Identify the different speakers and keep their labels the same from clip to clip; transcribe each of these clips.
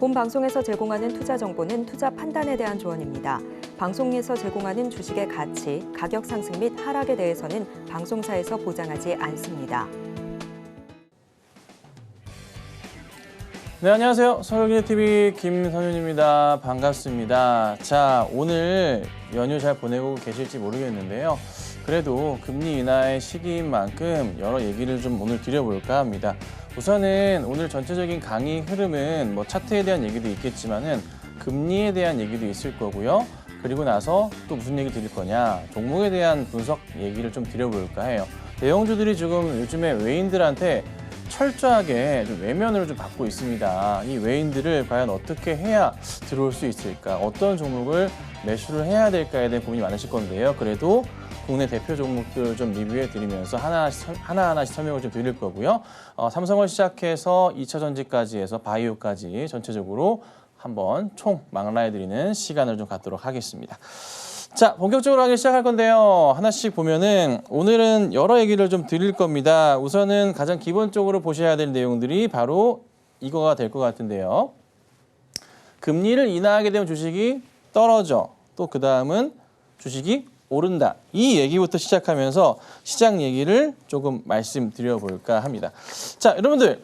Speaker 1: 본 방송에서 제공하는 투자 정보는 투자 판단에 대한 조언입니다. 방송에서 제공하는 주식의 가치, 가격 상승 및 하락에 대해서는 방송사에서 보장하지 않습니다.
Speaker 2: 네, 안녕하세요. 서울기대TV 김선윤입니다. 반갑습니다. 자, 오늘 연휴 잘 보내고 계실지 모르겠는데요. 그래도 금리 인하의 시기인 만큼 여러 얘기를 좀 오늘 드려볼까 합니다. 우선은 오늘 전체적인 강의 흐름은 차트에 대한 얘기도 있겠지만은 금리에 대한 얘기도 있을 거고요. 그리고 나서 또 무슨 얘기 드릴 거냐, 종목에 대한 분석 얘기를 좀 드려볼까 해요. 내용주들이 지금 요즘에 외인들한테 철저하게 좀 외면을 좀 받고 있습니다. 이 외인들을 과연 어떻게 해야 들어올 수 있을까? 어떤 종목을 매수를 해야 될까에 대한 고민이 많으실 건데요. 그래도 국내 대표 종목들 좀 리뷰해 드리면서 하나하나씩 설명을 좀 드릴 거고요. 삼성을 시작해서 2차전지까지 해서 바이오까지 전체적으로 한번 총 망라해 드리는 시간을 좀 갖도록 하겠습니다. 자, 본격적으로 하기 시작할 건데요. 하나씩 보면은 오늘은 여러 얘기를 좀 드릴 겁니다. 우선은 가장 기본적으로 보셔야 될 내용들이 바로 이거가 될 것 같은데요. 금리를 인하하게 되면 주식이 떨어져. 또 그 다음은 주식이 오른다. 이 얘기부터 시작하면서 시장 얘기를 조금 말씀드려볼까 합니다. 자, 여러분들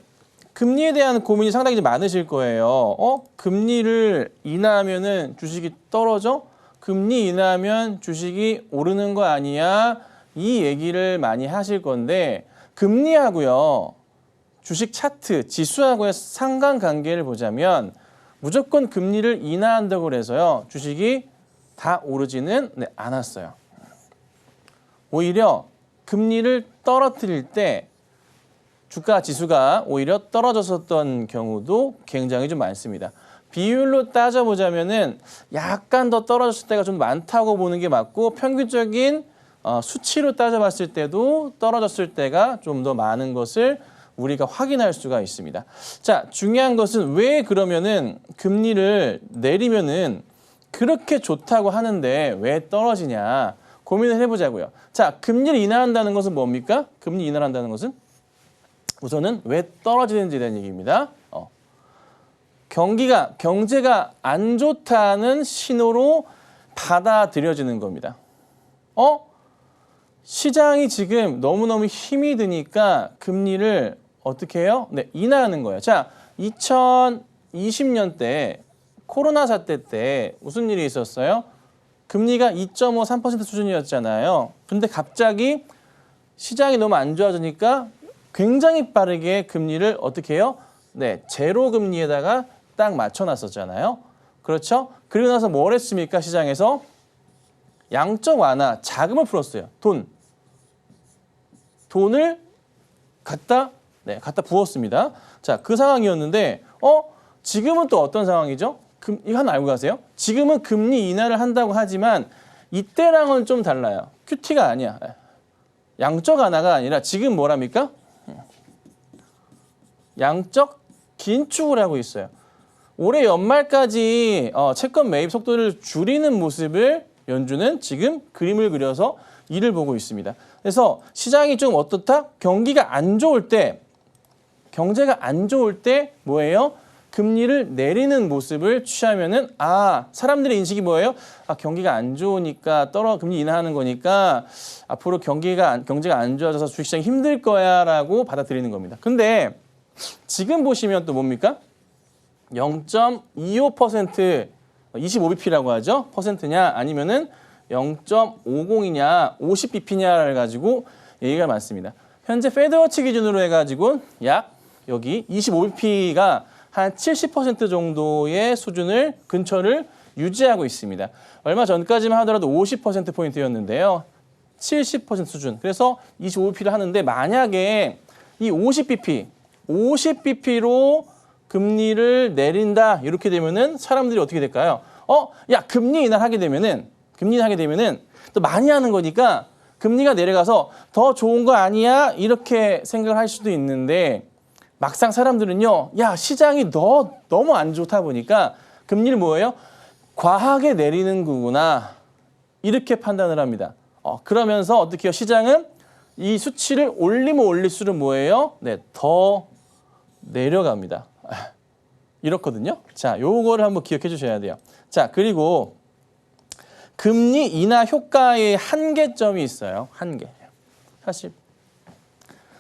Speaker 2: 금리에 대한 고민이 상당히 많으실 거예요. 금리를 인하하면은 주식이 떨어져? 금리 인하하면 주식이 오르는 거 아니야? 이 얘기를 많이 하실 건데 금리하고요, 주식 차트, 지수하고의 상관관계를 보자면 무조건 금리를 인하한다고 해서요, 주식이 다 오르지는 않았어요. 오히려 금리를 떨어뜨릴 때 주가 지수가 오히려 떨어졌었던 경우도 굉장히 좀 많습니다. 비율로 따져보자면은 약간 더 떨어졌을 때가 좀 많다고 보는 게 맞고, 평균적인 수치로 따져봤을 때도 떨어졌을 때가 좀 더 많은 것을 우리가 확인할 수가 있습니다. 자, 중요한 것은 왜 그러면은 금리를 내리면은 그렇게 좋다고 하는데 왜 떨어지냐 고민을 해보자고요. 자, 금리를 인하한다는 것은 뭡니까? 금리 인하를 한다는 것은 우선은 왜 떨어지는지에 대한 얘기입니다. 경제가 안 좋다는 신호로 받아들여지는 겁니다. 시장이 지금 너무너무 힘이 드니까 금리를 어떻게 해요? 네, 인하하는 거예요. 자, 2020년 때 코로나 사태 때 무슨 일이 있었어요? 금리가 2.5, 3% 수준이었잖아요. 근데 갑자기 시장이 너무 안 좋아지니까 굉장히 빠르게 금리를 어떻게 해요? 네, 제로 금리에다가 딱 맞춰놨었잖아요. 그렇죠? 그리고 나서 뭘 했습니까? 시장에서 양적 완화, 자금을 풀었어요. 돈을 갖다 부었습니다. 자, 그 상황이었는데 지금은 또 어떤 상황이죠? 이거 하나 알고 가세요. 지금은 금리 인하를 한다고 하지만 이때랑은 좀 달라요. QT가 아니야. 양적 완화가 아니라 지금 뭐랍니까? 양적 긴축을 하고 있어요. 올해 연말까지 채권 매입 속도를 줄이는 모습을 연준은 지금 그림을 그려서 이를 보고 있습니다. 그래서 시장이 좀 어떻다? 경기가 안 좋을 때, 경제가 안 좋을 때 뭐예요? 금리를 내리는 모습을 취하면은 사람들의 인식이 뭐예요? 경기가 안 좋으니까 금리 인하하는 거니까 앞으로 경제가 안 좋아져서 주식시장이 힘들 거야라고 받아들이는 겁니다. 근데 지금 보시면 또 뭡니까? 0.25% 25bp라고 하죠. 퍼센트냐 아니면은 0.50이냐 50bp냐를 가지고 얘기가 많습니다. 현재 페드워치 기준으로 해가지고 약 여기 25bp가 한 70% 정도의 수준을 근처를 유지하고 있습니다. 얼마 전까지만 하더라도 50%포인트였는데요. 70% 수준. 그래서 25bp를 하는데 만약에 이 50bp로 금리를 내린다 이렇게 되면은 사람들이 어떻게 될까요? 금리 인하하게 되면은 또 많이 하는 거니까 금리가 내려가서 더 좋은 거 아니야? 이렇게 생각을 할 수도 있는데 막상 사람들은요, 시장이 너무 안 좋다 보니까 금리를 뭐예요? 과하게 내리는 거구나. 이렇게 판단을 합니다. 그러면서 어떻게 해요? 시장은 이 수치를 올리면 올릴수록 뭐예요? 네, 더 내려갑니다. 이렇거든요. 자, 요거를 한번 기억해 주셔야 돼요. 자, 그리고 금리 인하 효과의 한계점이 있어요. 한계. 사실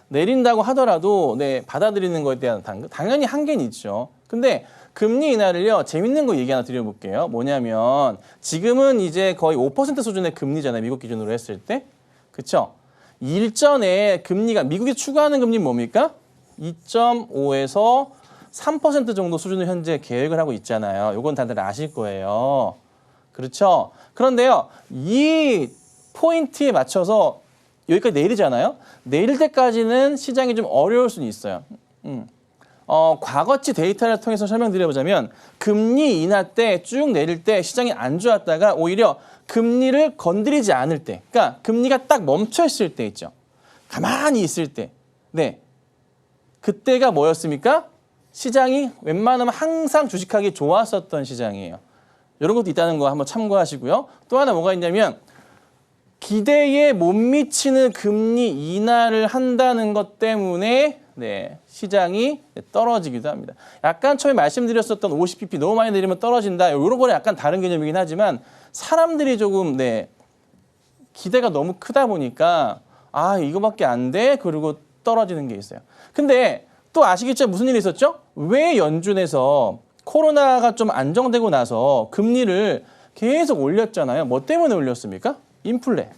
Speaker 2: 내린다고 하더라도 받아들이는 거에 대한 당연히 한계는 있죠. 근데 금리 인하를요, 재밌는 거 얘기 하나 드려볼게요. 뭐냐면 지금은 이제 거의 5% 수준의 금리잖아요. 미국 기준으로 했을 때. 그렇죠? 일전에 금리가 미국이 추구하는 금리는 뭡니까? 2.5에서 3% 정도 수준을 현재 계획을 하고 있잖아요. 이건 다들 아실 거예요. 그렇죠? 그런데요, 이 포인트에 맞춰서 여기까지 내리잖아요. 내릴 때까지는 시장이 좀 어려울 수는 있어요. 과거치 데이터를 통해서 설명드려보자면 금리 인하 때 쭉 내릴 때 시장이 안 좋았다가 오히려 금리를 건드리지 않을 때, 그러니까 금리가 딱 멈춰 있을 때 있죠. 가만히 있을 때. 네. 그때가 뭐였습니까? 시장이 웬만하면 항상 주식하기 좋았었던 시장이에요. 이런 것도 있다는 거 한번 참고하시고요. 또 하나 뭐가 있냐면 기대에 못 미치는 금리 인하를 한다는 것 때문에 시장이 떨어지기도 합니다. 약간 처음에 말씀드렸었던 50bp 너무 많이 내리면 떨어진다. 이런 거는 약간 다른 개념이긴 하지만 사람들이 조금 기대가 너무 크다 보니까 이거밖에 안 돼. 그리고 떨어지는 게 있어요. 근데 또 아시겠죠? 무슨 일이 있었죠? 왜 연준에서 코로나가 좀 안정되고 나서 금리를 계속 올렸잖아요. 뭐 때문에 올렸습니까? 인플레.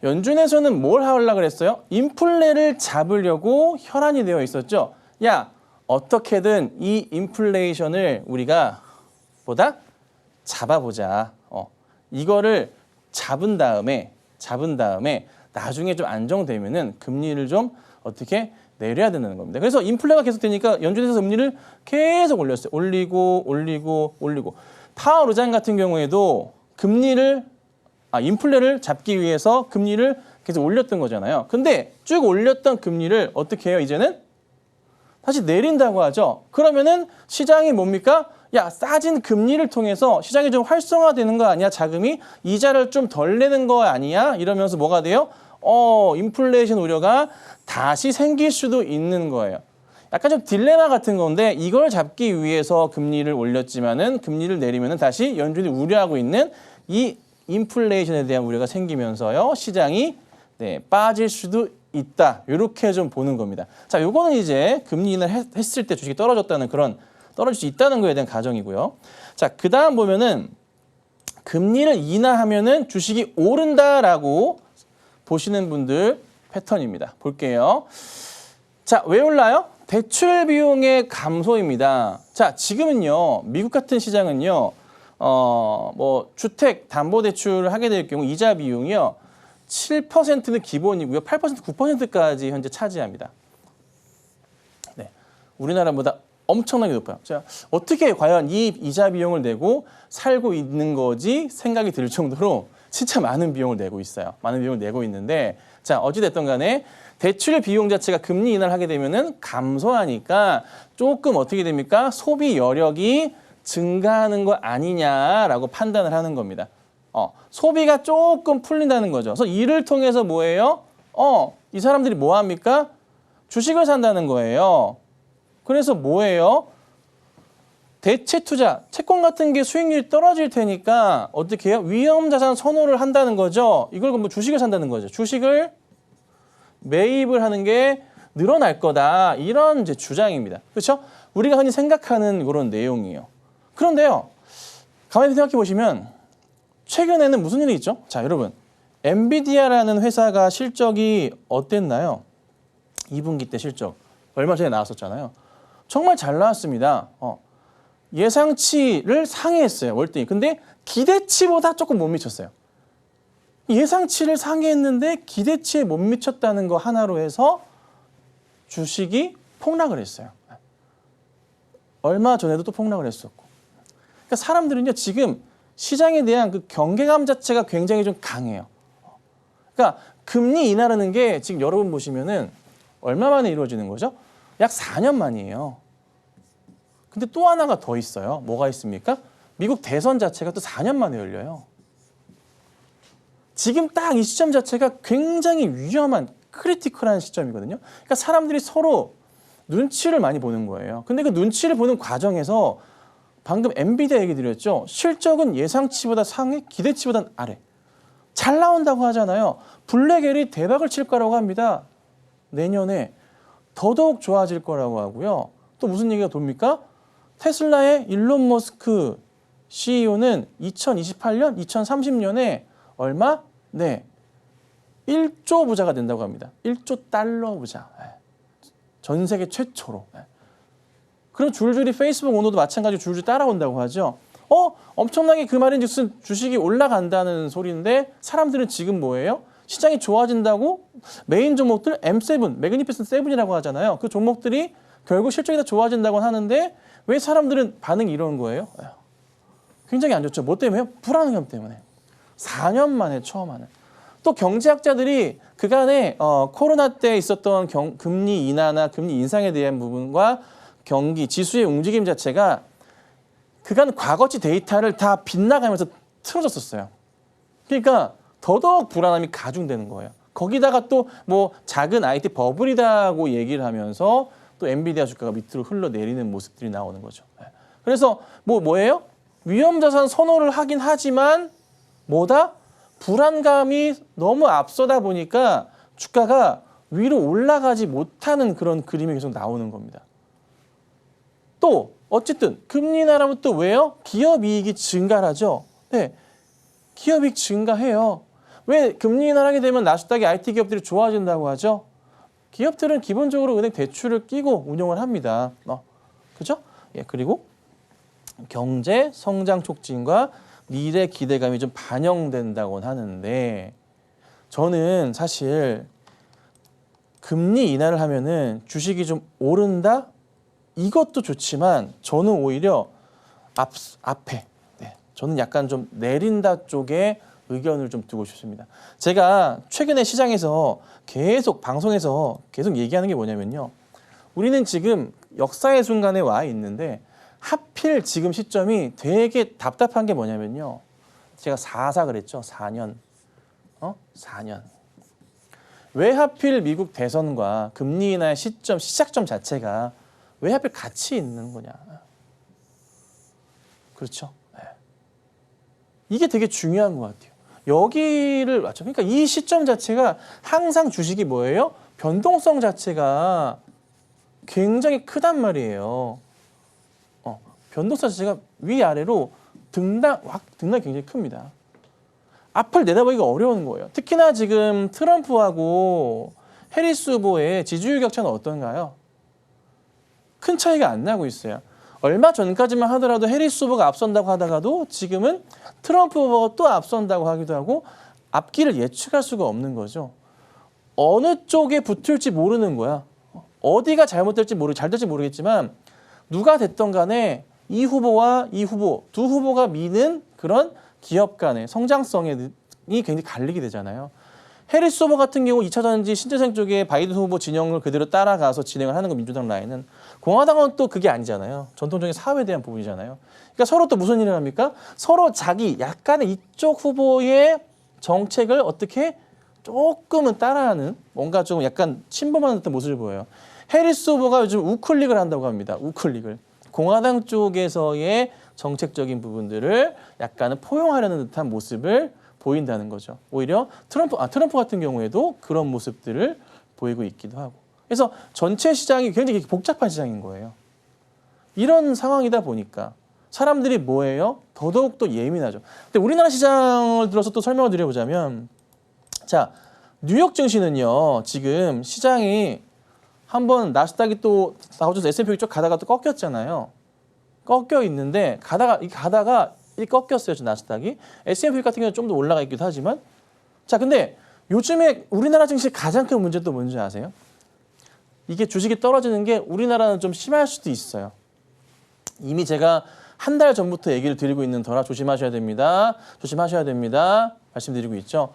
Speaker 2: 연준에서는 뭘 하려고 그랬어요? 인플레를 잡으려고 혈안이 되어 있었죠. 야, 어떻게든 이 인플레이션을 우리가 잡아보자. 이거를 잡은 다음에 나중에 좀 안정되면은 금리를 좀 어떻게 내려야 되는 겁니다. 그래서 인플레가 계속 되니까 연준에서 금리를 계속 올렸어요. 올리고. 타워 루잔 같은 경우에도 인플레를 잡기 위해서 금리를 계속 올렸던 거잖아요. 근데 쭉 올렸던 금리를 어떻게 해요? 이제는 다시 내린다고 하죠. 그러면은 시장이 뭡니까? 야, 싸진 금리를 통해서 시장이 좀 활성화되는 거 아니야? 자금이 이자를 좀 덜 내는 거 아니야? 이러면서 뭐가 돼요? 인플레이션 우려가 다시 생길 수도 있는 거예요. 약간 좀 딜레마 같은 건데 이걸 잡기 위해서 금리를 올렸지만은 금리를 내리면은 다시 연준이 우려하고 있는 이 인플레이션에 대한 우려가 생기면서요. 시장이 빠질 수도 있다. 이렇게 좀 보는 겁니다. 자, 요거는 이제 금리 인하를 했을 때 주식이 떨어질 수 있다는 거에 대한 가정이고요. 자, 그다음 보면은 금리를 인하하면은 주식이 오른다라고 보시는 분들 패턴입니다. 볼게요. 자, 왜 올라요? 대출 비용의 감소입니다. 자, 지금은요, 미국 같은 시장은요, 주택 담보 대출을 하게 될 경우 이자 비용이요, 7%는 기본이고요, 8%, 9%까지 현재 차지합니다. 네, 우리나라보다 엄청나게 높아요. 자, 어떻게 과연 이 이자 비용을 내고 살고 있는 거지 생각이 들 정도로 진짜 많은 비용을 내고 있어요. 많은 비용을 내고 있는데, 자, 어찌됐든 간에 대출 비용 자체가 금리 인하를 하게 되면은 감소하니까 조금 어떻게 됩니까? 소비 여력이 증가하는 거 아니냐라고 판단을 하는 겁니다. 소비가 조금 풀린다는 거죠. 그래서 이를 통해서 뭐예요? 이 사람들이 뭐 합니까? 주식을 산다는 거예요. 그래서 뭐예요? 대체 투자, 채권 같은 게 수익률이 떨어질 테니까 어떻게 해요? 위험 자산 선호를 한다는 거죠. 이걸 뭐 주식을 산다는 거죠. 주식을 매입을 하는 게 늘어날 거다. 이런 이제 주장입니다. 그렇죠? 우리가 흔히 생각하는 그런 내용이에요. 그런데요, 가만히 생각해 보시면 최근에는 무슨 일이 있죠? 자, 여러분, 엔비디아라는 회사가 실적이 어땠나요? 2분기 때 실적 얼마 전에 나왔었잖아요. 정말 잘 나왔습니다. 예상치를 상회했어요, 월등히. 근데 기대치보다 조금 못 미쳤어요. 예상치를 상회했는데 기대치에 못 미쳤다는 거 하나로 해서 주식이 폭락을 했어요. 얼마 전에도 또 폭락을 했었고. 그러니까 사람들은요, 지금 시장에 대한 그 경계감 자체가 굉장히 좀 강해요. 그러니까 금리 인하라는 게 지금 여러분 보시면은 얼마 만에 이루어지는 거죠? 약 4년 만이에요. 근데 또 하나가 더 있어요. 뭐가 있습니까? 미국 대선 자체가 또 4년 만에 열려요. 지금 딱 이 시점 자체가 굉장히 위험한 크리티컬한 시점이거든요. 그러니까 사람들이 서로 눈치를 많이 보는 거예요. 근데 그 눈치를 보는 과정에서 방금 엔비디아 얘기 드렸죠. 실적은 예상치보다 상위, 기대치보다 아래. 잘 나온다고 하잖아요. 블랙엘이 대박을 칠 거라고 합니다. 내년에 더더욱 좋아질 거라고 하고요. 또 무슨 얘기가 돕니까? 테슬라의 일론 머스크 CEO는 2028년, 2030년에 얼마? 네, 1조 부자가 된다고 합니다. 1조 달러 부자. 전 세계 최초로. 그럼 줄줄이 페이스북 오너도 마찬가지로 줄줄이 따라온다고 하죠. 엄청나게 그 말인즉슨 주식이 올라간다는 소리인데 사람들은 지금 뭐예요? 시장이 좋아진다고 메인 종목들 M7, 매그니피센트 7이라고 하잖아요. 그 종목들이 결국 실적이 다 좋아진다고 하는데 왜 사람들은 반응이 이런 거예요? 굉장히 안 좋죠. 뭐 때문에요? 불안감 때문에. 4년 만에 처음 하는. 또 경제학자들이 그간에 코로나 때 있었던 금리 인하나 금리 인상에 대한 부분과 경기, 지수의 움직임 자체가 그간 과거치 데이터를 다 빗나가면서 틀어졌었어요. 그러니까 더더욱 불안함이 가중되는 거예요. 거기다가 또 뭐 작은 IT 버블이다고 얘기를 하면서 또 엔비디아 주가가 밑으로 흘러내리는 모습들이 나오는 거죠. 그래서 뭐예요? 위험자산 선호를 하긴 하지만 뭐다? 불안감이 너무 앞서다 보니까 주가가 위로 올라가지 못하는 그런 그림이 계속 나오는 겁니다. 또 어쨌든 금리 인하라면 또 왜요? 기업 이익이 증가하죠. 네, 기업 이익 증가해요. 왜 금리 인하를 하게 되면 나스닥의 IT 기업들이 좋아진다고 하죠? 기업들은 기본적으로 은행 대출을 끼고 운영을 합니다. 그죠? 예, 그리고 경제 성장 촉진과 미래 기대감이 좀 반영된다고 하는데 저는 사실 금리 인하를 하면은 주식이 좀 오른다? 이것도 좋지만 저는 오히려 앞에 저는 약간 좀 내린다 쪽에 의견을 좀 두고 싶습니다. 제가 최근에 시장에서 계속 방송에서 계속 얘기하는 게 뭐냐면요. 우리는 지금 역사의 순간에 와 있는데 하필 지금 시점이 되게 답답한 게 뭐냐면요. 제가 4사 그랬죠. 4년. 4년. 왜 하필 미국 대선과 금리 인하의 시작점 자체가 왜 하필 같이 있는 거냐. 그렇죠. 이게 되게 중요한 것 같아요. 여기를 맞춰. 그러니까 이 시점 자체가 항상 주식이 뭐예요? 변동성 자체가 굉장히 크단 말이에요. 변동성 자체가 위아래로 등락이 굉장히 큽니다. 앞을 내다보기가 어려운 거예요. 특히나 지금 트럼프하고 해리스 후보의 지지율 격차는 어떤가요? 큰 차이가 안 나고 있어요. 얼마 전까지만 하더라도 해리스 후보가 앞선다고 하다가도 지금은 트럼프 후보가 또 앞선다고 하기도 하고 앞길을 예측할 수가 없는 거죠. 어느 쪽에 붙을지 모르는 거야. 어디가 잘못될지 잘 될지 모르겠지만 누가 됐던 간에 이 후보와 이 후보, 두 후보가 미는 그런 기업 간의 성장성이 굉장히 갈리게 되잖아요. 해리스 후보 같은 경우 2차 전지 신재생 쪽에 바이든 후보 진영을 그대로 따라가서 진행을 하는 거 민주당 라인은 공화당은 또 그게 아니잖아요. 전통적인 사회에 대한 부분이잖아요. 그러니까 서로 또 무슨 일을 합니까? 서로 자기 약간의 이쪽 후보의 정책을 어떻게 조금은 따라하는 뭔가 좀 약간 침범하는 듯한 모습을 보여요. 해리스 후보가 요즘 우클릭을 한다고 합니다. 우클릭을. 공화당 쪽에서의 정책적인 부분들을 약간은 포용하려는 듯한 모습을 보인다는 거죠. 오히려 트럼프 같은 경우에도 그런 모습들을 보이고 있기도 하고. 그래서 전체 시장이 굉장히 복잡한 시장인 거예요. 이런 상황이다 보니까 사람들이 뭐예요? 더더욱 또 예민하죠. 근데 우리나라 시장을 들어서 또 설명을 드려보자면 자, 뉴욕 증시는요. 지금 시장이 한번 나스닥이 또 다우존스 S&P 쪽 가다가 또 꺾였잖아요. 꺾여 있는데 가다가 꺾였어요. 나스닥이. S&P 같은 경우는 좀 더 올라가 있기도 하지만 자, 근데 요즘에 우리나라 증시 가장 큰 문제는 또 뭔지 아세요? 이게 주식이 떨어지는 게 우리나라는 좀 심할 수도 있어요. 이미 제가 한 달 전부터 얘기를 드리고 있는 터라 조심하셔야 됩니다. 조심하셔야 됩니다. 말씀드리고 있죠.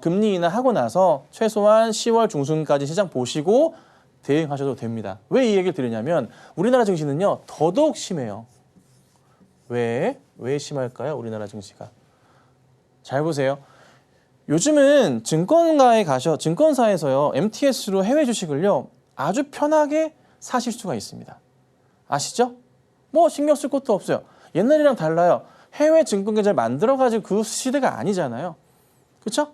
Speaker 2: 금리 인하하고 나서 최소한 10월 중순까지 시장 보시고 대응하셔도 됩니다. 왜 이 얘기를 드리냐면 우리나라 증시는요. 더더욱 심해요. 왜 심할까요? 우리나라 증시가. 잘 보세요. 요즘은 증권사에서요. MTS로 해외 주식을요. 아주 편하게 사실 수가 있습니다. 아시죠? 뭐 신경 쓸 것도 없어요. 옛날이랑 달라요. 해외 증권계좌를 만들어가지고 그 시대가 아니잖아요. 그렇죠?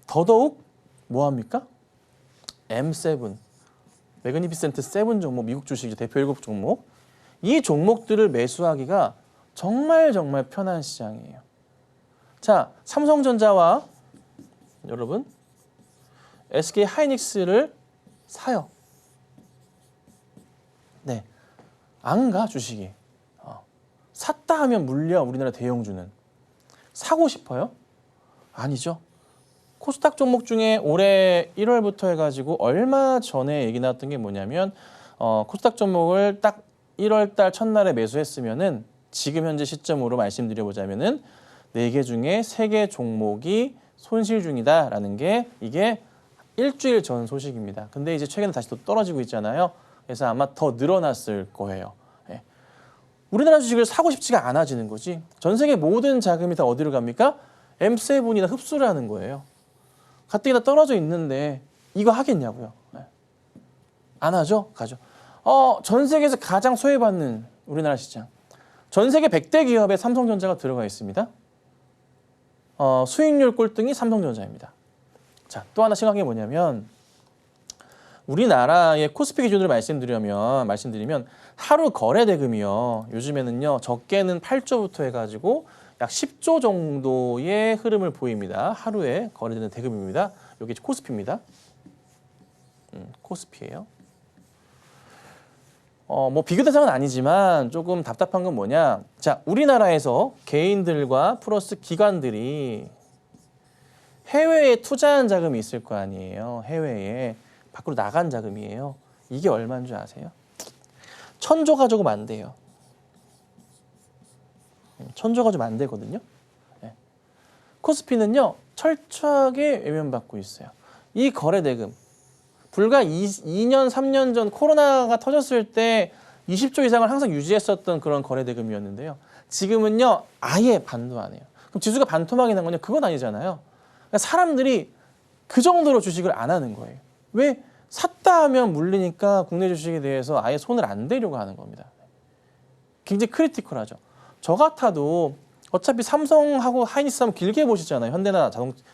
Speaker 2: 더더욱 뭐합니까? M7, 매그니피센트 7 종목, 미국 주식의 대표 7 종목. 이 종목들을 매수하기가 정말 편한 시장이에요. 자, 삼성전자와 여러분 SK 하이닉스를 사요. 네, 안 가 주식이. 샀다 하면 물려 우리나라 대형주는. 사고 싶어요? 아니죠. 코스닥 종목 중에 올해 1월부터 해가지고 얼마 전에 얘기 나왔던 게 뭐냐면 코스닥 종목을 딱 1월 달 첫날에 매수했으면은 지금 현재 시점으로 말씀드려보자면은 4개 중에 3개 종목이 손실 중이다라는 게 이게 일주일 전 소식입니다. 근데 이제 최근에 다시 또 떨어지고 있잖아요. 그래서 아마 더 늘어났을 거예요. 예. 우리나라 주식을 사고 싶지가 않아지는 거지. 전 세계 모든 자금이 다 어디로 갑니까? M7이나 흡수를 하는 거예요. 가뜩이나 떨어져 있는데 이거 하겠냐고요. 예. 안 하죠? 가죠. 전 세계에서 가장 소외받는 우리나라 시장. 전 세계 100대 기업에 삼성전자가 들어가 있습니다. 수익률 꼴등이 삼성전자입니다. 자, 또 하나 심각한 게 뭐냐면 우리나라의 코스피 기준으로 말씀드리면 하루 거래 대금이요. 요즘에는요. 적게는 8조부터 해가지고 약 10조 정도의 흐름을 보입니다. 하루에 거래되는 대금입니다. 여기 코스피입니다. 코스피예요. 뭐 비교 대상은 아니지만 조금 답답한 건 뭐냐. 자, 우리나라에서 개인들과 플러스 기관들이 해외에 투자한 자금이 있을 거 아니에요. 해외에 밖으로 나간 자금이에요. 이게 얼마인 줄 아세요? 1,000조가 조금 안 돼요. 1,000조가 좀 안 되거든요. 네. 코스피는요. 철저하게 외면받고 있어요. 이 거래 대금 불과 2년, 3년 전 코로나가 터졌을 때 20조 이상을 항상 유지했었던 그런 거래 대금이었는데요. 지금은요. 아예 반도 안 해요. 그럼 지수가 반토막이 난 건요. 그건 아니잖아요. 그러니까 사람들이 그 정도로 주식을 안 하는 거예요. 왜? 샀다 하면 물리니까 국내 주식에 대해서 아예 손을 안 대려고 하는 겁니다. 굉장히 크리티컬하죠. 저 같아도 어차피 삼성하고 하이닉스 하면 길게 보시잖아요.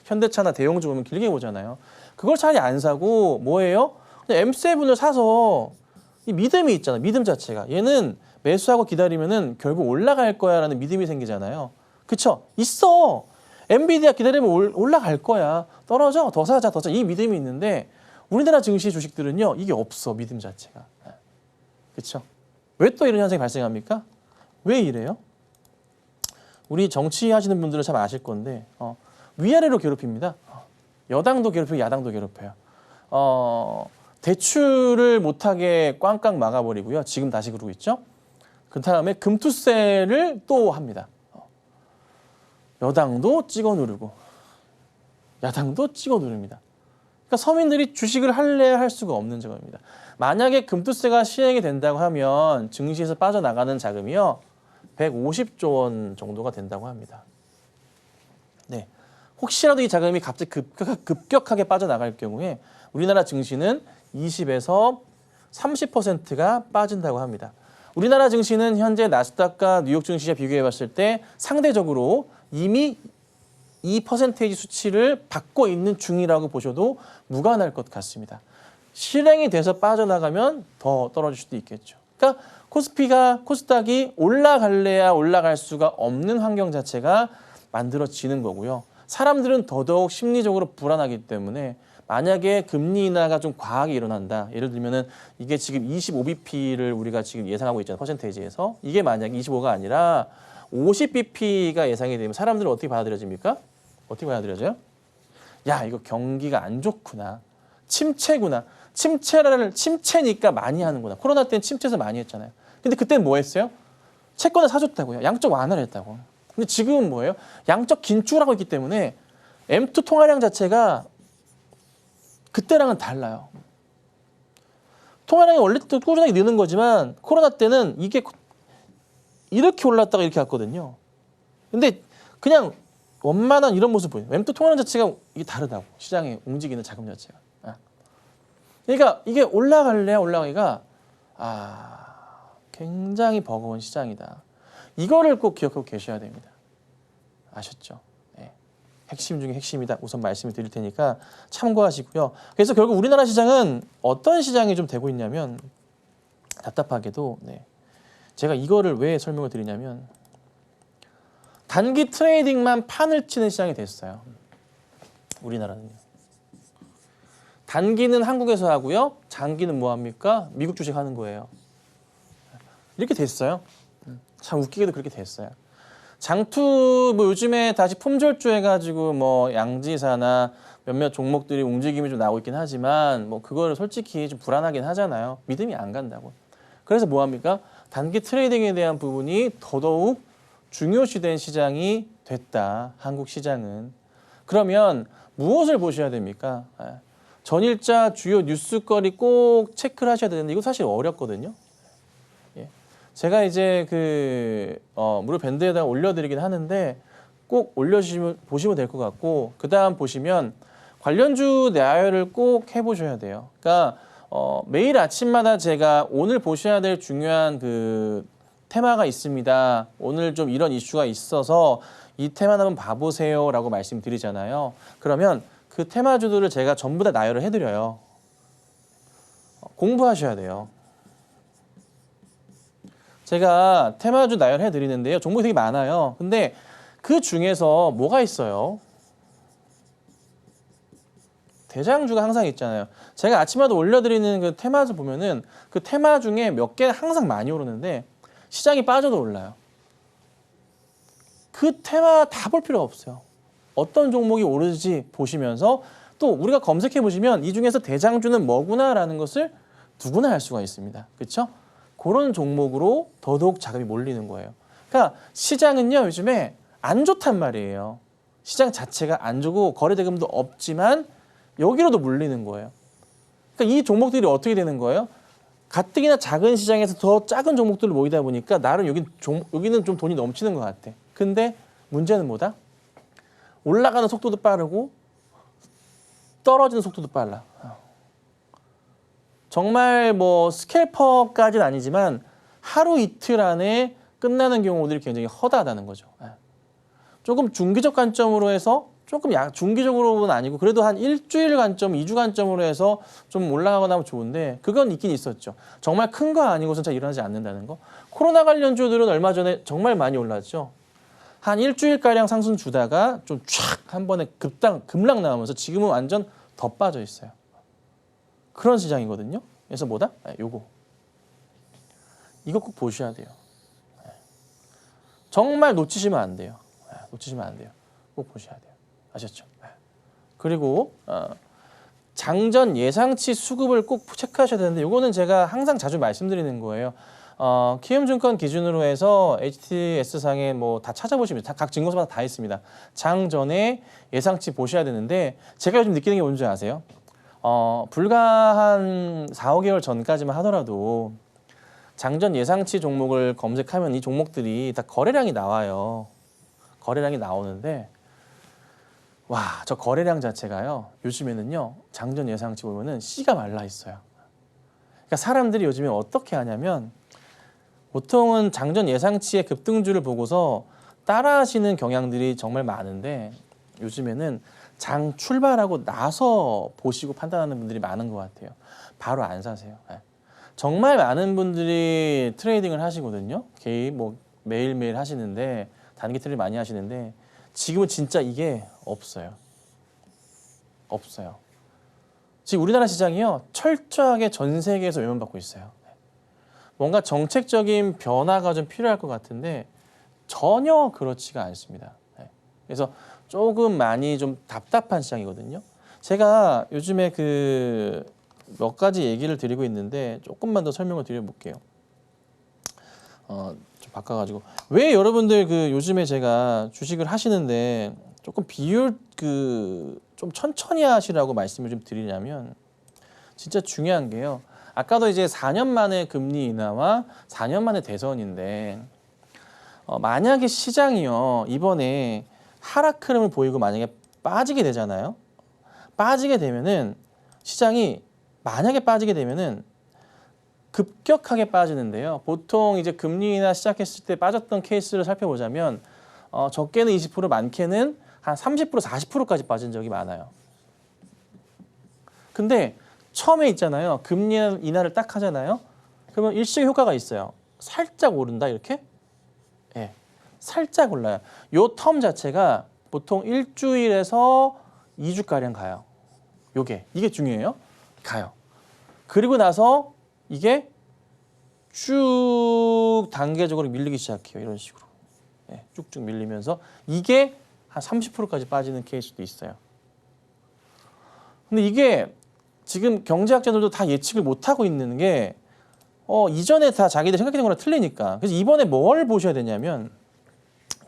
Speaker 2: 현대차나 대형주 보면 길게 보잖아요. 그걸 차라리 안 사고 뭐예요? 그냥 M7을 사서 이 믿음이 있잖아요. 믿음 자체가. 얘는 매수하고 기다리면은 결국 올라갈 거야라는 믿음이 생기잖아요. 그쵸? 있어. 엔비디아 기다리면 올라갈 거야. 떨어져? 더 사자, 더 사자. 이 믿음이 있는데 우리나라 증시 주식들은요. 이게 없어. 믿음 자체가. 그쵸? 왜 또 이런 현상이 발생합니까? 왜 이래요? 우리 정치하시는 분들은 참 아실 건데 위아래로 괴롭힙니다. 여당도 괴롭히고 야당도 괴롭혀요. 대출을 못하게 꽝꽝 막아버리고요. 지금 다시 그러고 있죠. 그 다음에 금투세를 또 합니다. 여당도 찍어 누르고 야당도 찍어 누릅니다. 그러니까 서민들이 주식을 할래야 할 수가 없는 작업입니다. 만약에 금투세가 시행이 된다고 하면 증시에서 빠져나가는 자금이요. 150조 원 정도가 된다고 합니다. 네. 혹시라도 이 자금이 갑자기 급격하게 빠져나갈 경우에 우리나라 증시는 20에서 30%가 빠진다고 합니다. 우리나라 증시는 현재 나스닥과 뉴욕 증시와 비교해 봤을 때 상대적으로 이미 이 퍼센테이지 수치를 받고 있는 중이라고 보셔도 무관할 것 같습니다. 실행이 돼서 빠져나가면 더 떨어질 수도 있겠죠. 그러니까 코스닥이 올라갈래야 올라갈 수가 없는 환경 자체가 만들어지는 거고요. 사람들은 더더욱 심리적으로 불안하기 때문에 만약에 금리 인하가 좀 과하게 일어난다. 예를 들면은 이게 지금 25bp를 우리가 지금 예상하고 있잖아요. 퍼센테이지에서. 이게 만약에 25가 아니라 50bp가 예상이 되면 사람들은 어떻게 받아들여집니까? 어떻게 받아들여져요? 야, 이거 경기가 안 좋구나. 침체구나. 침체니까 많이 하는구나. 코로나 때는 침체에서 많이 했잖아요. 근데 그때는 뭐 했어요? 채권을 사줬다고요. 양적 완화를 했다고. 근데 지금은 뭐예요? 양적 긴축을 하고 있기 때문에 M2 통화량 자체가 그때랑은 달라요. 통화량이 원래 또 꾸준하게 느는 거지만 코로나 때는 이게 이렇게 올랐다가 이렇게 갔거든요. 근데 그냥 원만한 이런 모습 보여요. M2 통화량 자체가 이게 다르다고. 시장에 움직이는 자금 자체가. 그러니까 이게 올라갈래야 올라가기가 굉장히 버거운 시장이다. 이거를 꼭 기억하고 계셔야 됩니다. 아셨죠? 네. 핵심 중에 핵심이다. 우선 말씀을 드릴 테니까 참고하시고요. 그래서 결국 우리나라 시장은 어떤 시장이 좀 되고 있냐면 답답하게도 제가 이거를 왜 설명을 드리냐면 단기 트레이딩만 판을 치는 시장이 됐어요. 우리나라는요. 단기는 한국에서 하고요. 장기는 뭐 합니까? 미국 주식 하는 거예요. 이렇게 됐어요. 참 웃기게도 그렇게 됐어요. 장투 뭐 요즘에 다시 품절주 해가지고 뭐 양지사나 몇몇 종목들이 움직임이 좀 나오고 있긴 하지만 뭐 그거를 솔직히 좀 불안하긴 하잖아요. 믿음이 안 간다고. 그래서 뭐 합니까? 단기 트레이딩에 대한 부분이 더더욱 중요시된 시장이 됐다. 한국 시장은. 그러면 무엇을 보셔야 됩니까? 전일자 주요 뉴스거리 꼭 체크를 하셔야 되는데 이거 사실 어렵거든요. 제가 이제 무료 밴드에다 올려드리긴 하는데 꼭 보시면 될 것 같고 그 다음 보시면 관련주 나열을 꼭 해보셔야 돼요. 그러니까 매일 아침마다 제가 오늘 보셔야 될 중요한 테마가 있습니다. 오늘 좀 이런 이슈가 있어서 이 테마 한번 봐보세요라고 말씀드리잖아요. 그러면 그 테마주들을 제가 전부 다 나열을 해드려요. 공부하셔야 돼요. 제가 테마주 나열해 드리는데요. 종목이 되게 많아요. 근데 그 중에서 뭐가 있어요? 대장주가 항상 있잖아요. 제가 아침마다 올려드리는 그 테마주 보면은 그 테마 중에 몇 개는 항상 많이 오르는데 시장이 빠져도 올라요. 그 테마 다 볼 필요가 없어요. 어떤 종목이 오르지 보시면서 또 우리가 검색해 보시면 이 중에서 대장주는 뭐구나라는 것을 누구나 알 수가 있습니다. 그렇죠? 그런 종목으로 더더욱 자금이 몰리는 거예요. 그러니까 시장은요 요즘에 안 좋단 말이에요. 시장 자체가 안 좋고 거래대금도 없지만 여기로도 몰리는 거예요. 그러니까 이 종목들이 어떻게 되는 거예요? 가뜩이나 작은 시장에서 더 작은 종목들을 모이다 보니까 나름 여기는 좀 돈이 넘치는 것 같아. 근데 문제는 뭐다? 올라가는 속도도 빠르고 떨어지는 속도도 빨라. 정말 뭐 스캘퍼까지는 아니지만 하루 이틀 안에 끝나는 경우들이 굉장히 허다하다는 거죠. 조금 중기적 관점으로 해서 조금 중기적으로는 아니고 그래도 한 일주일 관점, 2주 관점으로 해서 좀 올라가거나 하면 좋은데 그건 있긴 있었죠. 정말 큰 거 아니고선 잘 일어나지 않는다는 거. 코로나 관련주들은 얼마 전에 정말 많이 올랐죠. 한 일주일가량 상승 주다가 좀 촥 한 번에 급락 나오면서 지금은 완전 더 빠져 있어요. 그런 시장이거든요. 그래서 뭐다? 요거. 이거 꼭 보셔야 돼요. 정말 놓치시면 안 돼요. 놓치시면 안 돼요. 꼭 보셔야 돼요. 아셨죠? 그리고 장전 예상치 수급을 꼭 체크하셔야 되는데 이거는 제가 항상 자주 말씀드리는 거예요. 키움증권 기준으로 해서 HTS상에 뭐 다 찾아보시면 각 증권사마다 다 있습니다. 장전에 예상치 보셔야 되는데 제가 요즘 느끼는 게 뭔지 아세요? 불과 한 4, 5개월 전까지만 하더라도 장전 예상치 종목을 검색하면 이 종목들이 다 거래량이 나와요. 거래량이 나오는데 와, 저 거래량 자체가요. 요즘에는요. 장전 예상치 보면은 씨가 말라 있어요. 그러니까 사람들이 요즘에 어떻게 하냐면 보통은 장전 예상치의 급등주를 보고서 따라하시는 경향들이 정말 많은데 요즘에는 장 출발하고 나서 보시고 판단하는 분들이 많은 것 같아요. 바로 안 사세요. 정말 많은 분들이 트레이딩을 하시거든요. 개인 뭐 매일매일 하시는데 단기 트레이딩 많이 하시는데 지금은 진짜 이게 없어요. 없어요. 지금 우리나라 시장이요. 철저하게 전 세계에서 외면받고 있어요. 뭔가 정책적인 변화가 좀 필요할 것 같은데 전혀 그렇지가 않습니다. 그래서 조금 많이 좀 답답한 시장이거든요. 제가 요즘에 몇 가지 얘기를 드리고 있는데 조금만 더 설명을 드려볼게요. 좀 바꿔가지고 왜 여러분들 요즘에 제가 주식을 하시는데 조금 비율 좀 천천히 하시라고 말씀을 좀 드리냐면 진짜 중요한 게요. 아까도 이제 4년 만에 금리 인하와 4년 만에 대선인데 만약에 시장이요 이번에 하락 흐름을 보이고 만약에 빠지게 되잖아요. 빠지게 되면은 시장이 만약에 빠지게 되면은 급격하게 빠지는데요. 보통 이제 금리 인하 시작했을 때 빠졌던 케이스를 살펴보자면 적게는 20%, 많게는 한 30%, 40%까지 빠진 적이 많아요. 근데 처음에 있잖아요. 금리 인하를 딱 하잖아요. 그러면 일시적 효과가 있어요. 살짝 오른다 이렇게? 예, 살짝 올라요. 요 텀 자체가 보통 일주일에서 2주가량 가요. 이게 중요해요. 가요. 그리고 나서 이게 쭉 단계적으로 밀리기 시작해요. 이런 식으로. 예, 쭉쭉 밀리면서 이게 한 30%까지 빠지는 케이스도 있어요. 근데 이게 지금 경제학자들도 다 예측을 못하고 있는 게 이전에 다 자기들 생각했던 거랑 틀리니까. 그래서 이번에 뭘 보셔야 되냐면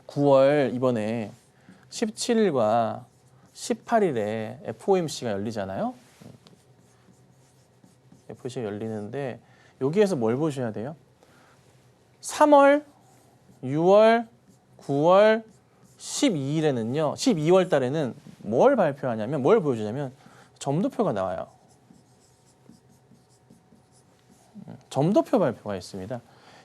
Speaker 2: 9월 이번에 17일과 18일에 FOMC가 열리잖아요. FOMC가 열리는데 여기에서 뭘 보셔야 돼요? 3월, 6월, 9월, 12일에는요. 12월 달에는 뭘 발표하냐면 뭘 보여주냐면 점도표가 나와요. 점도표 발표가 있습니다.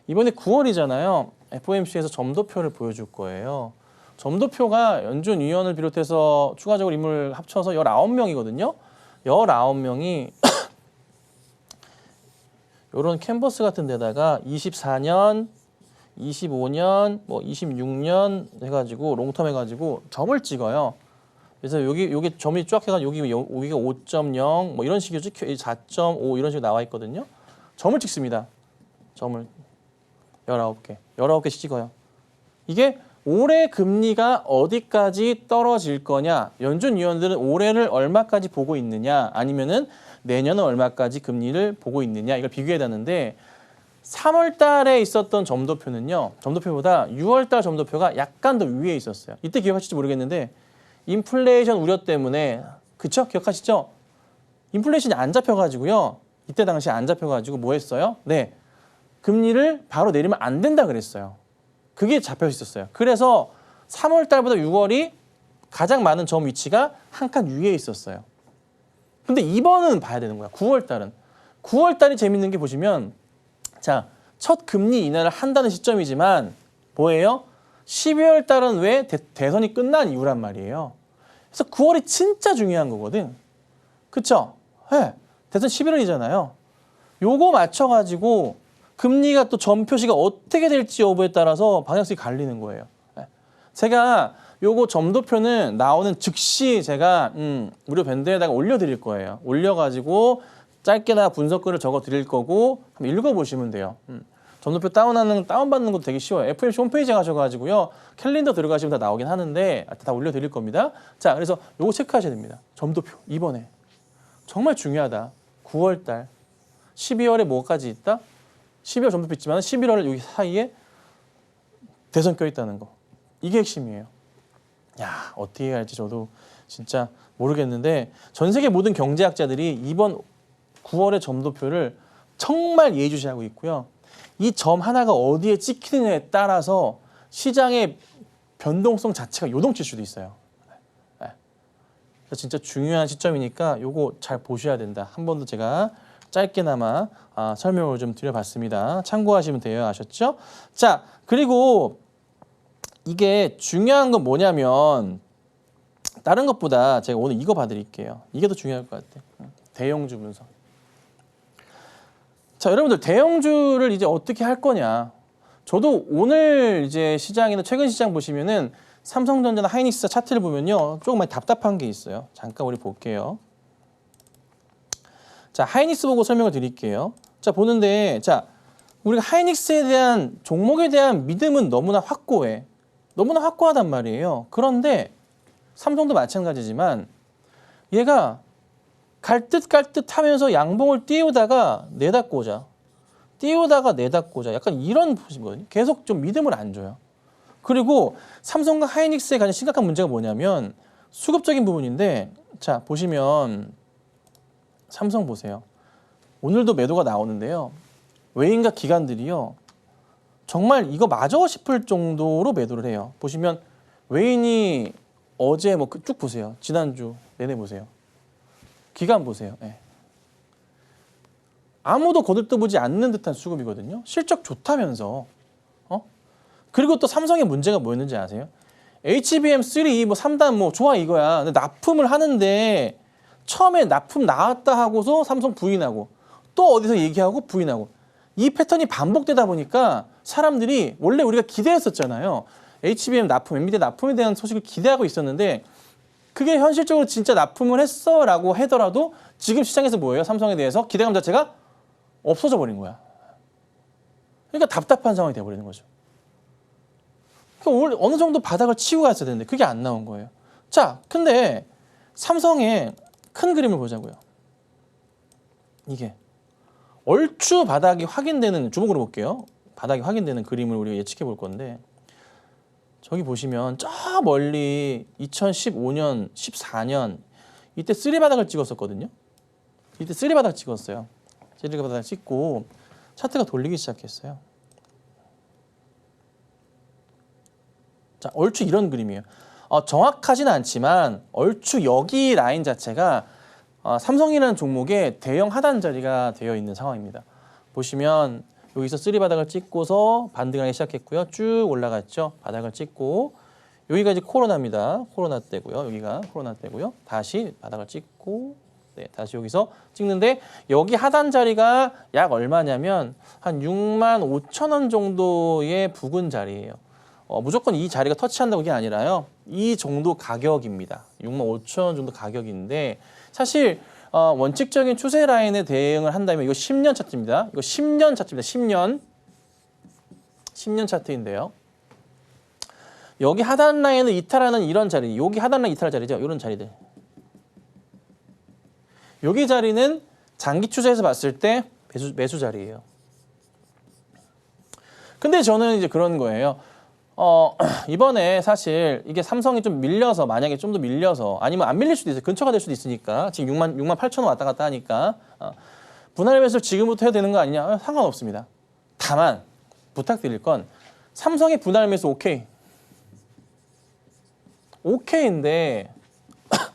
Speaker 2: 이번에 9월이잖아요. FOMC에서 점도표를 보여줄 거예요. 점도표가 연준 위원을 비롯해서 추가적으로 인물 합쳐서 19명이거든요. 19명이 이런 캔버스 같은 데다가 24년, 25년, 뭐 26년 해가지고 롱텀 해가지고 점을 찍어요. 그래서 여기 점이 쫙 해가지고 여기가 5.0 뭐 이런 식으로 찍혀 4.5 이런 식으로 나와 있거든요. 점을 찍습니다. 점을 19개씩 찍어요. 이게 올해 금리가 어디까지 떨어질 거냐, 연준 위원들은 올해를 얼마까지 보고 있느냐, 아니면은 내년은 얼마까지 금리를 보고 있느냐, 이걸 비교해 놨는데 3월 달에 있었던 점도표는요, 점도표보다 6월 달 점도표가 약간 더 위에 있었어요. 이때 기억하실지 모르겠는데 인플레이션 우려 때문에, 그쵸? 기억하시죠? 인플레이션이 안 잡혀가지고요. 이때 당시에 안 잡혀가지고 뭐 했어요? 네, 금리를 바로 내리면 안 된다 그랬어요. 그게 잡혀 있었어요. 그래서 3월 달보다 6월이 가장 많은 점 위치가 한 칸 위에 있었어요. 근데 이번은 봐야 되는 거야. 9월 달은. 9월 달이 재밌는 게 보시면, 자, 첫 금리 인하를 한다는 시점이지만 뭐예요? 12월 달은 왜 대선이 끝난 이유란 말이에요. 그래서 9월이 진짜 중요한 거거든. 그쵸? 네. 대선 11월이잖아요. 요거 맞춰가지고 금리가 또 점 표시가 어떻게 될지 여부에 따라서 방향성이 갈리는 거예요. 네. 제가 요거 점도표는 나오는 즉시 제가 무료 밴드에다가 올려드릴 거예요. 올려가지고 짧게나 분석글을 적어 드릴 거고 한번 읽어보시면 돼요. 점도표 다운받는 것도 되게 쉬워요. FOMC 홈페이지에 가셔가지고요. 캘린더 들어가시면 다 나오긴 하는데 다 올려드릴 겁니다. 자, 그래서 요거 체크하셔야 됩니다. 점도표 이번에 정말 중요하다. 9월달 12월에 뭐까지 있다? 12월 점도표 있지만 11월 여기 사이에 대선 껴있다는 거. 이게 핵심이에요. 야, 어떻게 할지 저도 진짜 모르겠는데 전 세계 모든 경제학자들이 이번 9월의 점도표를 정말 예의주시하고 있고요. 이 점 하나가 어디에 찍히느냐에 따라서 시장의 변동성 자체가 요동칠 수도 있어요. 네. 그래서 진짜 중요한 시점이니까 요거 잘 보셔야 된다. 한 번 더 제가 짧게나마 설명을 좀 드려봤습니다. 참고하시면 돼요. 아셨죠? 자, 그리고 이게 중요한 건 뭐냐면 다른 것보다 제가 오늘 이거 봐드릴게요. 이게 더 중요할 것 같아요. 대형주 분석. 자, 여러분들 대형주를 이제 어떻게 할 거냐? 저도 오늘 이제 시장이나 최근 시장 보시면은 삼성전자나 하이닉스 차트를 보면요, 조금 많이 답답한 게 있어요. 잠깐 우리 볼게요. 자, 하이닉스 보고 설명을 드릴게요. 자, 보는데, 자, 우리가 하이닉스에 대한 종목에 대한 믿음은 너무나 확고해. 너무나 확고하단 말이에요. 그런데 삼성도 마찬가지지만 얘가 갈 듯 하면서 양봉을 띄우다가 내다 꽂아. 띄우다가 내다 꽂아. 약간 이런 모습이거든요. 계속 좀 믿음을 안 줘요. 그리고 삼성과 하이닉스에 가장 심각한 문제가 뭐냐면 수급적인 부분인데, 자, 보시면 삼성 보세요. 오늘도 매도가 나오는데요. 외인과 기관들이요, 정말 이거 맞아 싶을 정도로 매도를 해요. 보시면 외인이 어제 뭐 쭉 보세요. 지난주 내내 보세요. 기간 보세요. 네. 아무도 거들떠보지 않는 듯한 수급이거든요. 실적 좋다면서. 그리고 또 삼성의 문제가 뭐였는지 아세요? HBM3 뭐 3단 뭐 좋아 이거야. 근데 납품을 하는데 처음에 납품 나왔다 하고서 삼성 부인하고 또 어디서 얘기하고 부인하고 이 패턴이 반복되다 보니까 사람들이 원래 우리가 기대했었잖아요. HBM 납품, 엔비디아 납품에 대한 소식을 기대하고 있었는데 그게 현실적으로 진짜 납품을 했어라고 하더라도 지금 시장에서 뭐예요? 삼성에 대해서 기대감 자체가 없어져 버린 거야. 그러니까 답답한 상황이 돼버리는 거죠. 그러니까 어느 정도 바닥을 치고 갔어야 되는데 그게 안 나온 거예요. 자, 근데 삼성의 큰 그림을 보자고요. 이게 얼추 바닥이 확인되는, 주목으로 볼게요. 바닥이 확인되는 그림을 우리가 예측해 볼 건데 저기 보시면 저 멀리 2015년, 14년 이때 쓰리바닥을 찍었었거든요. 이때 쓰리바닥 찍었어요. 쓰리바닥 찍고 차트가 돌리기 시작했어요. 자, 얼추 이런 그림이에요. 정확하지는 않지만 얼추 여기 라인 자체가 삼성이라는 종목의 대형 하단 자리가 되어 있는 상황입니다. 보시면 여기서 쓰리바닥을 찍고서 반등하기 시작했고요. 쭉 올라갔죠. 바닥을 찍고 여기가 이제 코로나입니다. 코로나 때고요. 여기가 코로나 때고요. 다시 바닥을 찍고 네, 다시 여기서 찍는데 여기 하단 자리가 약 얼마냐면 한 65,000원 정도의 부근 자리예요. 무조건 이 자리가 터치한다고 이게 아니라요. 이 정도 가격입니다. 65,000원 정도 가격인데 사실 원칙적인 추세 라인에 대응을 한다면 이거 10년 차트입니다. 이거 10년 차트입니다. 10년 차트인데요. 여기 하단 라인을 이탈하는 이런 자리, 여기 하단 라인 이탈할 자리죠. 이런 자리들. 여기 자리는 장기 추세에서 봤을 때 매수 자리예요. 근데 저는 이제 그런 거예요. 이번에 사실 이게 삼성이 좀 밀려서 만약에 좀 더 밀려서 아니면 안 밀릴 수도 있어요. 근처가 될 수도 있으니까 지금 6만 8천 원 왔다 갔다 하니까 분할 매수를 지금부터 해야 되는 거 아니냐? 상관없습니다. 다만 부탁드릴 건 삼성의 분할 매수 오케이인데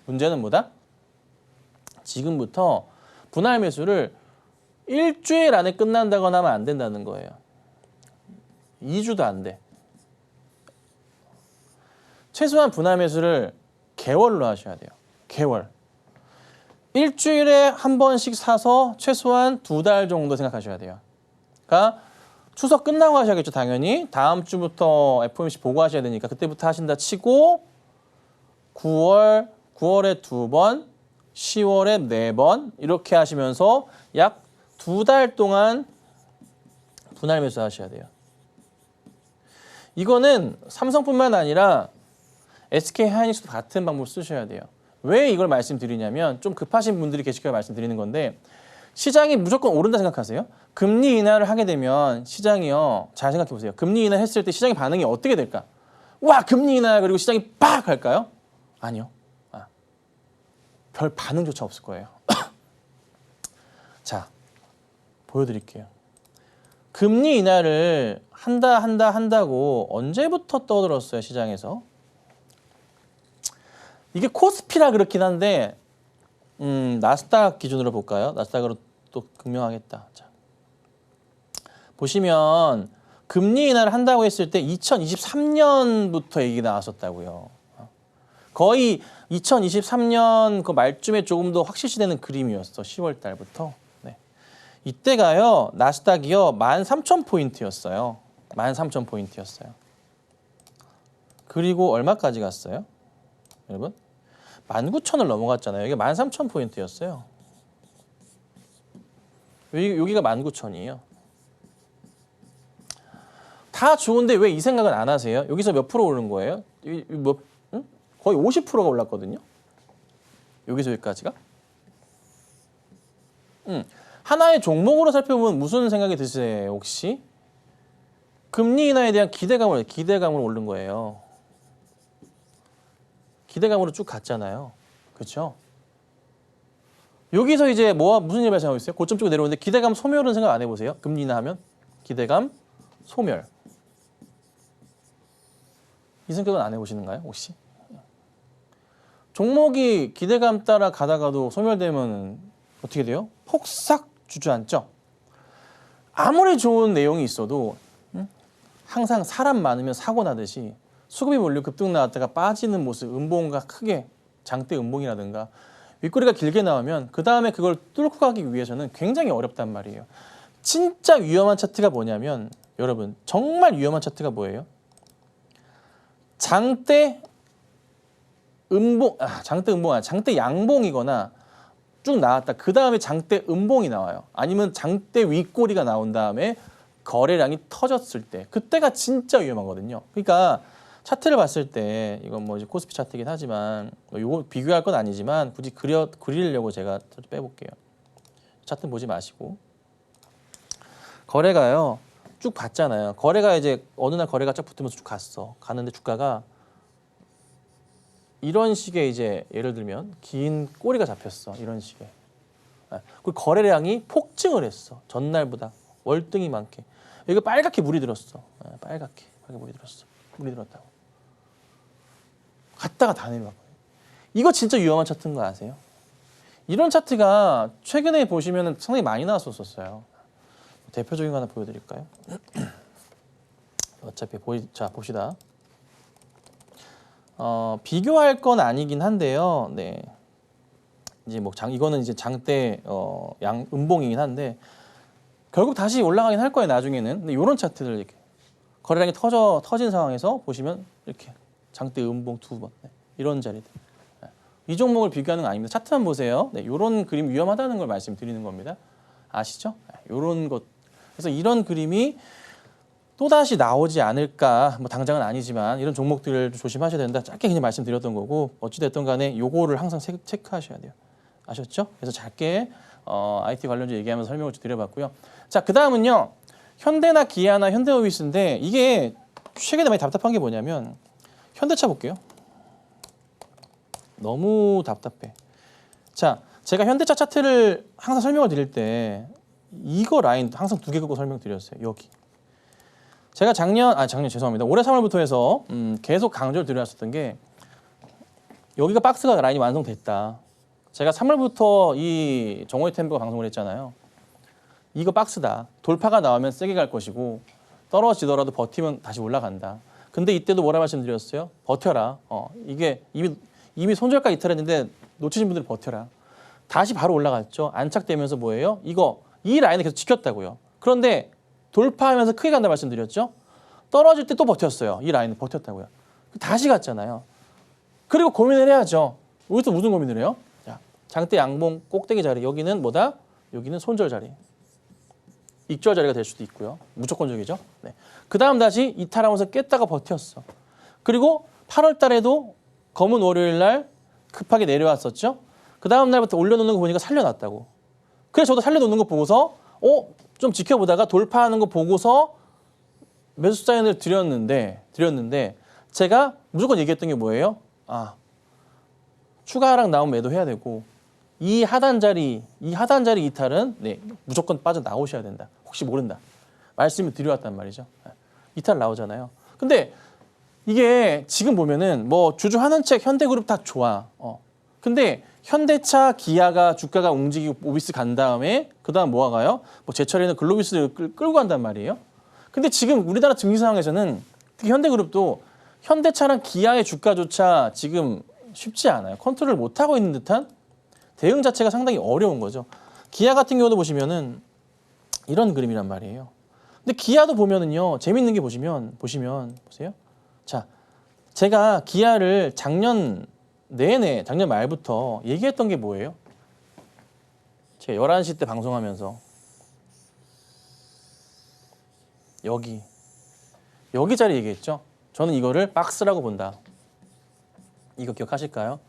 Speaker 2: 문제는 뭐다? 지금부터 분할 매수를 일주일 안에 끝난다거나 하면 안 된다는 거예요. 2주도 안 돼. 최소한 분할 매수를 개월로 하셔야 돼요. 개월. 일주일에 한 번씩 사서 최소한 2달 정도 생각하셔야 돼요. 그러니까 추석 끝나고 하셔야겠죠, 당연히. 다음 주부터 FOMC 보고하셔야 되니까 그때부터 하신다 치고 9월에 2번, 10월에 4번 이렇게 하시면서 약 2달 동안 분할 매수 하셔야 돼요. 이거는 삼성뿐만 아니라 SK하이닉스도 같은 방법을 쓰셔야 돼요. 왜 이걸 말씀드리냐면 좀 급하신 분들이 계시니까 말씀드리는 건데 시장이 무조건 오른다 생각하세요? 금리 인하를 하게 되면 시장이요. 잘 생각해 보세요. 금리 인하 했을 때 시장의 반응이 어떻게 될까? 와, 금리 인하 그리고 시장이 빡 할까요? 아니요. 별 반응조차 없을 거예요. 자, 보여드릴게요. 금리 인하를 한다고 언제부터 떠들었어요, 시장에서? 이게 코스피라 그렇긴 한데 나스닥 기준으로 볼까요? 나스닥으로 또 증명하겠다. 자, 보시면 금리 인하를 한다고 했을 때 2023년부터 얘기 나왔었다고요. 거의 2023년 그 말쯤에 조금 더 확실시되는 그림이었어. 10월 달부터. 네. 이때가요. 나스닥이요. 13,000포인트였어요. 13,000포인트였어요. 그리고 얼마까지 갔어요? 여러분? 19,000을 넘어갔잖아요. 이게 13,000포인트였어요. 여기가 19,000이에요. 다 좋은데 왜 이 생각은 안 하세요? 여기서 몇 프로 오른 거예요? 거의 50%가 올랐거든요. 여기서 여기까지가. 하나의 종목으로 살펴보면 무슨 생각이 드세요? 혹시? 금리 인하에 대한 기대감으로 오른 거예요. 기대감으로 쭉 갔잖아요. 그렇죠? 여기서 이제 무슨 일 발생하고 있어요? 고점 쪽으로 내려오는데 기대감 소멸은 생각 안 해보세요? 금리 인하하면? 기대감 소멸. 이 생각은 안 해보시는가요? 혹시? 종목이 기대감 따라 가다가도 소멸되면 어떻게 돼요? 폭삭 주저앉죠? 아무리 좋은 내용이 있어도 항상 사람 많으면 사고 나듯이 수급이 몰려 급등 나왔다가 빠지는 모습, 음봉가 크게 장대 음봉이라든가 윗꼬리가 길게 나오면 그 다음에 그걸 뚫고 가기 위해서는 굉장히 어렵단 말이에요. 진짜 위험한 차트가 뭐냐면 여러분 정말 위험한 차트가 뭐예요? 장대 음봉, 장대 양봉이거나 쭉 나왔다. 그 다음에 장대 음봉이 나와요. 아니면 장대 윗꼬리가 나온 다음에 거래량이 터졌을 때 그때가 진짜 위험하거든요. 그러니까 차트를 봤을 때 이건 뭐 이제 코스피 차트이긴 하지만 이거 비교할 건 아니지만 굳이 그리려고 제가 빼볼게요. 차트 보지 마시고 거래가요 쭉 봤잖아요. 거래가 이제 어느 날 거래가 쫙 붙으면서 쭉 가는데 주가가 이런 식의 이제 예를 들면 긴 꼬리가 잡혔어. 이런 식의. 그리고 거래량이 폭증을 했어. 전날보다 월등히 많게. 여기 빨갛게 물이 들었어. 빨갛게 물이 들었어. 물이 들었다고. 갔다가 다 내려와. 이거 진짜 위험한 차트인 거 아세요? 이런 차트가 최근에 보시면 상당히 많이 나왔었어요. 대표적인 거 하나 보여드릴까요? 어차피 자 봅시다. 비교할 건 아니긴 한데요. 네. 이제 뭐 이거는 이제 장대 양 음봉이긴 한데 결국 다시 올라가긴 할 거예요 나중에는. 근데 이런 차트들 이렇게 거래량이 터진 상황에서 보시면 이렇게 장대 음봉 두 번 이런 자리들. 이 종목을 비교하는 건 아닙니다. 차트만 보세요. 네, 이런 그림 위험하다는 걸 말씀드리는 겁니다. 아시죠? 이런 것. 그래서 이런 그림이 또다시 나오지 않을까, 뭐 당장은 아니지만 이런 종목들을 조심하셔야 된다. 짧게 그냥 말씀드렸던 거고 어찌됐든 간에 요거를 항상 체크하셔야 돼요. 아셨죠? 그래서 짧게 IT 관련주 얘기하면서 설명을 좀 드려봤고요. 자, 그 다음은요. 현대나 기아나 현대모비스인데 이게 최근에 많이 답답한 게 뭐냐면 현대차 볼게요. 너무 답답해. 자, 제가 현대차 차트를 항상 설명을 드릴 때 이거 라인 항상 두 개 긋고 설명드렸어요. 여기. 제가 죄송합니다. 올해 3월부터 해서 계속 강조를 드려왔었던 게 여기가 박스가 라인이 완성됐다. 제가 3월부터 이 정호의 템브가 방송을 했잖아요. 이거 박스다. 돌파가 나오면 세게 갈 것이고 떨어지더라도 버티면 다시 올라간다. 근데 이때도 뭐라 말씀드렸어요? 버텨라. 이게 이미 손절가 이탈했는데 놓치신 분들 버텨라. 다시 바로 올라갔죠. 안착되면서 뭐예요? 이 라인을 계속 지켰다고요. 그런데 돌파하면서 크게 간다 말씀드렸죠. 떨어질 때 또 버텼어요. 이 라인을 버텼다고요. 다시 갔잖아요. 그리고 고민을 해야죠. 여기서 무슨 고민을 해요? 자, 장대 양봉 꼭대기 자리. 여기는 뭐다? 여기는 손절 자리. 익절 자리가 될 수도 있고요. 무조건적이죠. 네. 그 다음 다시 이탈하면서 깼다가 버텼어. 그리고 8월 달에도 검은 월요일 날 급하게 내려왔었죠. 그 다음 날부터 올려놓는 거 보니까 살려놨다고. 그래서 저도 살려놓는 거 보고서 좀 지켜보다가 돌파하는 거 보고서 매수 사인을 드렸는데 제가 무조건 얘기했던 게 뭐예요? 추가 하락 나오면 매도해야 되고 이 하단 자리 이탈은 무조건 빠져나오셔야 된다. 혹시 모른다. 말씀을 드려왔단 말이죠. 이탈 나오잖아요. 근데 이게 지금 보면은 뭐 주주하는 책 현대그룹 다 좋아. 근데 현대차, 기아가 주가가 움직이고 모비스 간 다음에 그다음 뭐가 가요? 뭐 제철에는 글로비스를 끌고 간단 말이에요. 근데 지금 우리나라 증시 상황에서는 특히 현대그룹도 현대차랑 기아의 주가조차 지금 쉽지 않아요. 컨트롤을 못 하고 있는 듯한 대응 자체가 상당히 어려운 거죠. 기아 같은 경우도 보시면은 이런 그림이란 말이에요. 근데 기아도 보면은요 재밌는 게 보시면 보세요. 자, 제가 기아를 작년 말부터 얘기했던 게 뭐예요? 제가 11시 때 방송하면서 여기 자리 얘기했죠. 저는 이거를 박스라고 본다. 이거 기억하실까요?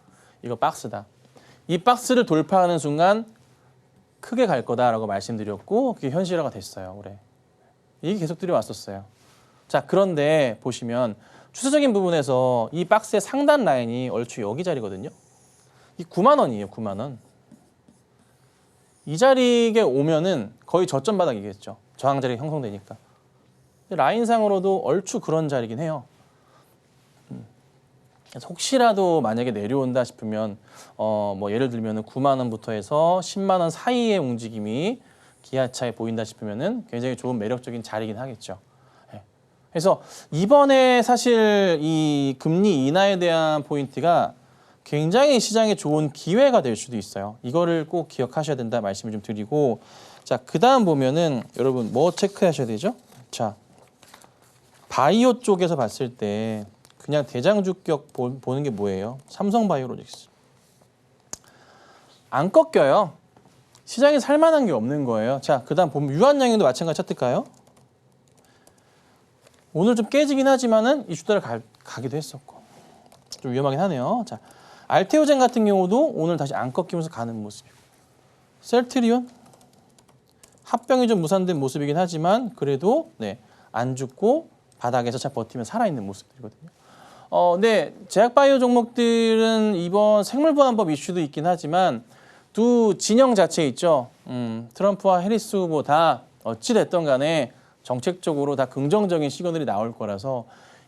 Speaker 2: 이거 박스다. 이 박스를 돌파하는 순간 크게 갈 거다라고 말씀드렸고 그게 현실화가 됐어요. 올해. 이게 계속 들여왔었어요. 자, 그런데 보시면 추세적인 부분에서 이 박스의 상단 라인이 얼추 여기 자리거든요. 이 9만 원이에요. 9만 원. 이 자리에 오면은 거의 저점 바닥이겠죠. 저항 자리가 형성되니까. 라인상으로도 얼추 그런 자리긴 해요. 그래서 혹시라도 만약에 내려온다 싶으면 뭐 예를 들면 9만 원부터 해서 10만 원 사이의 움직임이 기아차에 보인다 싶으면은 굉장히 좋은 매력적인 자리긴 하겠죠. 예. 그래서 이번에 사실 이 금리 인하에 대한 포인트가 굉장히 시장에 좋은 기회가 될 수도 있어요. 이거를 꼭 기억하셔야 된다 말씀을 좀 드리고, 자, 그다음 보면은 여러분 뭐 체크하셔야 되죠? 자, 바이오 쪽에서 봤을 때 그냥 대장주격 보는 게 뭐예요? 삼성바이오로직스. 안 꺾여요. 시장에 살만한 게 없는 거예요. 자, 그다음 보면 유한양행도 마찬가지 차트일까요? 오늘 좀 깨지긴 하지만은 이슈대로 가기도 했었고 좀 위험하긴 하네요. 자, 알테오젠 같은 경우도 오늘 다시 안 꺾이면서 가는 모습이고, 셀트리온 합병이 좀 무산된 모습이긴 하지만 그래도 네, 안 죽고 바닥에서 잘 버티면 살아있는 모습들이거든요. 네, 제약바이오 종목들은 이번 생물보안법 이슈도 있긴 하지만 두 진영 자체 있죠. 트럼프와 해리스 후보 다 어찌됐든 간에 정책적으로 다 긍정적인 시그널이 나올 거라서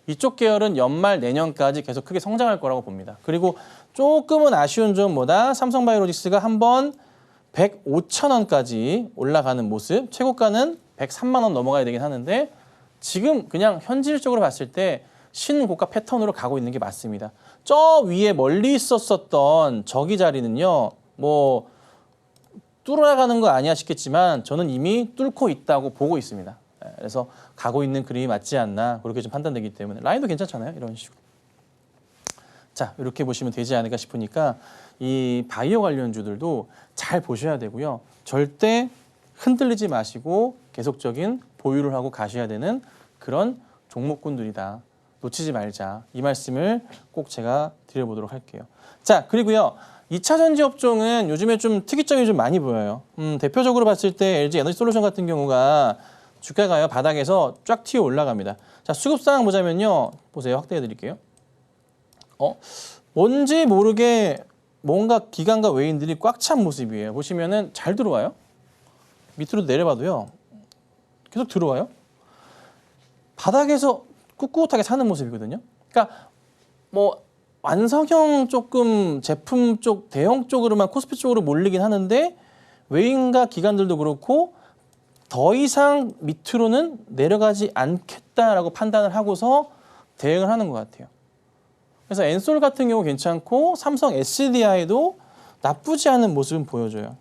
Speaker 2: 이쪽 계열은 연말 내년까지 계속 크게 성장할 거라고 봅니다. 그리고 조금은 아쉬운 점 뭐다? 삼성바이오로직스가 한번 105,000원까지 올라가는 모습, 최고가는 103만 원 넘어가야 되긴 하는데 지금 그냥 현실적으로 봤을 때 신고가 패턴으로 가고 있는 게 맞습니다. 저 위에 멀리 있었던 저기 자리는요, 뭐 뚫어나가는 거 아니야 싶겠지만 저는 이미 뚫고 있다고 보고 있습니다. 그래서 가고 있는 그림이 맞지 않나 그렇게 좀 판단되기 때문에 라인도 괜찮잖아요. 이런 식으로. 자, 이렇게 보시면 되지 않을까 싶으니까 이 바이오 관련주들도 잘 보셔야 되고요. 절대 흔들리지 마시고 계속적인 보유를 하고 가셔야 되는 그런 종목군들이다. 놓치지 말자. 이 말씀을 꼭 제가 드려보도록 할게요. 자, 그리고요. 2차 전지 업종은 요즘에 좀 특이점이 좀 많이 보여요. 대표적으로 봤을 때 LG 에너지솔루션 같은 경우가 주가가요 바닥에서 쫙 튀어 올라갑니다. 자, 수급 상황 보자면요. 보세요. 확대해 드릴게요. 뭔지 모르게 뭔가 기관과 외인들이 꽉 찬 모습이에요. 보시면은 잘 들어와요. 밑으로 내려봐도요. 계속 들어와요. 바닥에서 꿋꿋하게 사는 모습이거든요. 그러니까 뭐 완성형 조금 제품 쪽 대형 쪽으로만 코스피 쪽으로 몰리긴 하는데 외인과 기관들도 그렇고 더 이상 밑으로는 내려가지 않겠다라고 판단을 하고서 대응을 하는 것 같아요. 그래서 엔솔 같은 경우 괜찮고 삼성 SDI도 나쁘지 않은 모습은 보여줘요.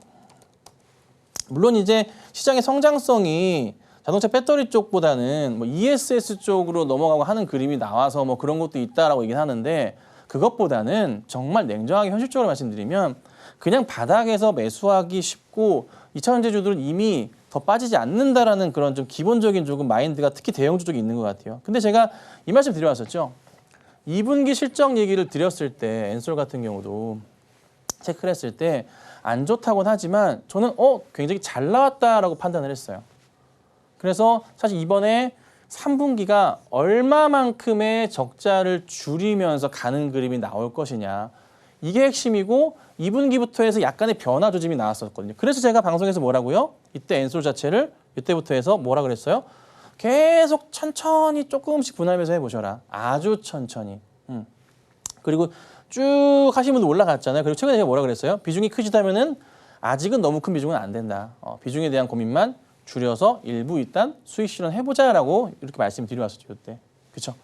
Speaker 2: 물론 이제 시장의 성장성이 자동차 배터리 쪽보다는 뭐 ESS 쪽으로 넘어가고 하는 그림이 나와서 뭐 그런 것도 있다라고 얘기는 하는데 그것보다는 정말 냉정하게 현실적으로 말씀드리면 그냥 바닥에서 매수하기 쉽고 2차전지주들은 이미 더 빠지지 않는다라는 그런 좀 기본적인 조금 마인드가 특히 대형주 쪽에 있는 것 같아요. 근데 제가 이 말씀 드려왔었죠. 2분기 실적 얘기를 드렸을 때 엔솔 같은 경우도 체크를 했을 때 안 좋다고는 하지만 저는 굉장히 잘 나왔다라고 판단을 했어요. 그래서 사실 이번에 3분기가 얼마만큼의 적자를 줄이면서 가는 그림이 나올 것이냐. 이게 핵심이고 2분기부터 해서 약간의 변화 조짐이 나왔었거든요. 그래서 제가 방송에서 뭐라고요? 이때 엔솔 자체를 이때부터 해서 뭐라 그랬어요? 계속 천천히 조금씩 분할매수 해보셔라. 아주 천천히. 그리고 쭉 하신 분도 올라갔잖아요. 그리고 최근에 제가 뭐라 그랬어요? 비중이 크시다면은 아직은 너무 큰 비중은 안 된다. 비중에 대한 고민만 줄여서 일부 일단 수익 실현해보자라고 이렇게 말씀드려왔었죠. 그때. 그렇죠?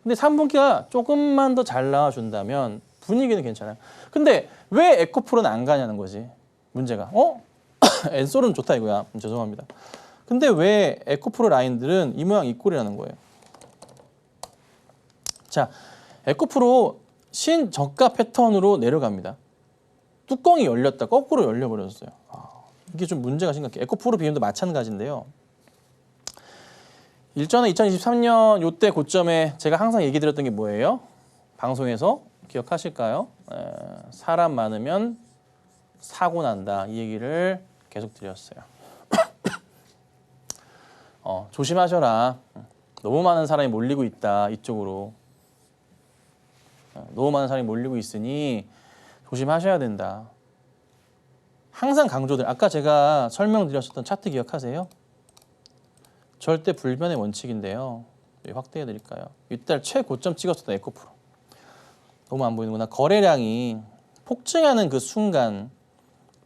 Speaker 2: 근데 3분기가 조금만 더 잘 나와준다면 분위기는 괜찮아요. 근데 왜 에코프로는 안 가냐는 거지. 문제가. 엔솔은 좋다 이거야. 죄송합니다. 근데 왜 에코프로 라인들은 이 모양 이 꼴이라는 거예요. 자, 에코프로 신저가 패턴으로 내려갑니다. 뚜껑이 열렸다. 거꾸로 열려버렸어요. 이게 좀 문제가 심각해요. 에코프로 비행도 마찬가지인데요. 일전에 2023년 요때 고점에 제가 항상 얘기 드렸던 게 뭐예요? 방송에서 기억하실까요? 사람 많으면 사고 난다. 이 얘기를 계속 드렸어요. 조심하셔라. 너무 많은 사람이 몰리고 있다. 이쪽으로. 너무 많은 사람이 몰리고 있으니 조심하셔야 된다. 항상 강조들. 아까 제가 설명드렸었던 차트 기억하세요? 절대 불변의 원칙인데요. 확대해 드릴까요? 이달 최고점 찍었었던 에코프로. 너무 안 보이는구나. 거래량이 폭증하는 그 순간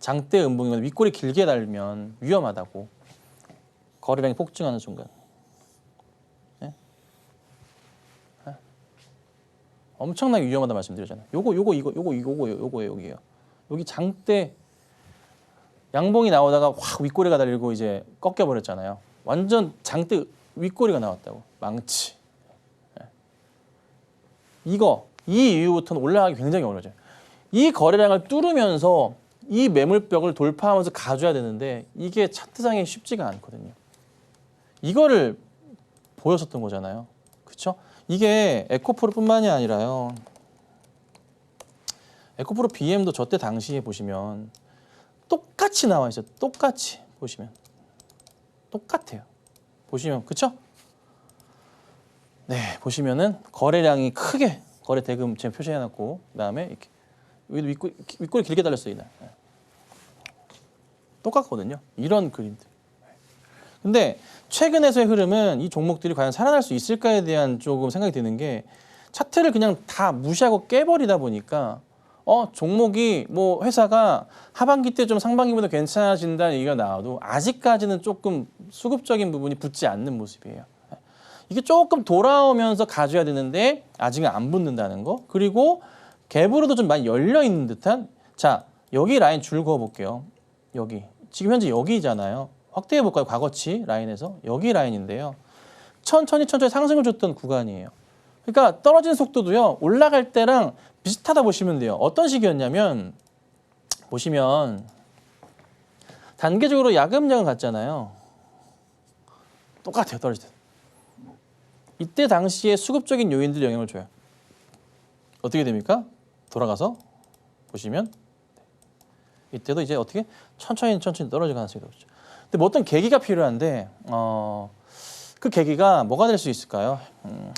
Speaker 2: 장대 음봉이면 윗골이 길게 달면 위험하다고. 거래량이 폭증하는 순간. 네? 네. 엄청나게 위험하다 말씀드렸잖아요. 요거 여기요. 여기 장대 양봉이 나오다가 확 윗꼬리가 달리고 이제 꺾여 버렸잖아요. 완전 장대 윗꼬리가 나왔다고. 망치. 네. 이 이후부터는 올라가기 굉장히 어려워져요. 이 거래량을 뚫으면서 이 매물벽을 돌파하면서 가져야 되는데 이게 차트상에 쉽지가 않거든요. 이거를 보였었던 거잖아요. 그렇죠? 이게 에코프로뿐만이 아니라요. 에코프로 BM도 저때 당시에 보시면 똑같이 나와 있어요. 똑같이 보시면 똑같아요. 보시면 그렇죠? 네, 보시면은 거래량이 크게 거래 대금 제가 표시해놨고 그다음에 이렇게 여기도 윗골이 길게 달렸어요. 이날. 네. 똑같거든요. 이런 그림들. 근데 최근에서의 흐름은 이 종목들이 과연 살아날 수 있을까에 대한 조금 생각이 드는 게 차트를 그냥 다 무시하고 깨버리다 보니까 종목이 뭐 회사가 하반기 때 좀 상반기보다 괜찮아진다는 얘기가 나와도 아직까지는 조금 수급적인 부분이 붙지 않는 모습이에요. 이게 조금 돌아오면서 가져야 되는데 아직은 안 붙는다는 거. 그리고 갭으로도 좀 많이 열려 있는 듯한. 자, 여기 라인 줄 그어 볼게요. 여기 지금 현재 여기잖아요. 확대해 볼까요? 과거치 라인에서 여기 라인인데요. 천천히 상승을 줬던 구간이에요. 그러니까 떨어지는 속도도요. 올라갈 때랑 비슷하다 보시면 돼요. 어떤 식이었냐면 보시면 단계적으로 야금야금 갔잖아요. 똑같아요. 떨어질 때. 이때 당시에 수급적인 요인들이 영향을 줘요. 어떻게 됩니까? 돌아가서 보시면 이때도 이제 어떻게 천천히 떨어질 가능성이 높죠. 근데 뭐 어떤 계기가 필요한데 그 계기가 뭐가 될 수 있을까요?